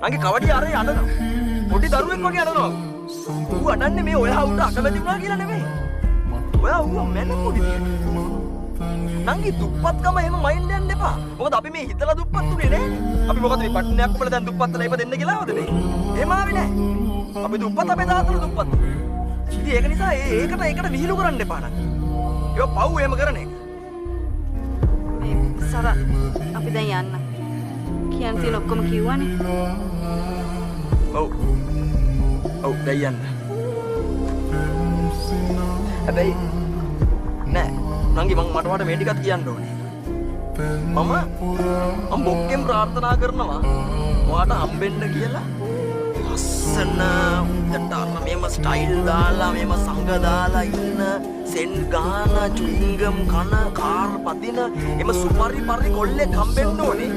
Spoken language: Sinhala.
නංගි කවඩිය අරේ අඬනවා. පොඩි දරුවෙක් වගේ අඬනවා. ඌ අඬන්නේ මේ ඔයා උට අකමැති වුණා කියලා නෙමෙයි. ඔයා ඌ මැන පොඩි දෙයක්. නංගි දුප්පත්කම එහෙම මයින්ඩ් යන්න එපා. මොකද අපි මේ හිතලා දුප්පත් උනේ නෑනේ. අපි මොකද මේ පට්ටනයක් උඹලා දැන් දුප්පත් වෙලා ඉපදෙන්න කියලා ආවද මේ? එහෙම ආවේ නෑ. අපි දුප්පත් අපේ තාත්තලා දුප්පත්. ඉතින් ඒක නිසා ඒකට විහිළු කරන්න එපා නංගි. ඒක පව් එහෙම කරන එක. මේ සර අපි දැන් යන්න. කියන්න තියෙන ඔක්කොම කිව්වනේ. ඔව්. ඔව් දැන් යන්න. හැබැයි නෑ නංගි මට මේ ටිකත් කියන්න ඕනේ. මම බොක්කෙන් ප්‍රාර්ථනා කරනවා ඔයාට හම්බෙන්න කියලා. ලස්සන උඩට අර මේම ස්ටයිල් දාලා මේම සංග දාලා ඉන්න සෙන් ගාන චුයින්ගම් කන කාර් පදින එම සුපරි පරි කොල්ලෙක් හම්බෙන්න ඕනේ.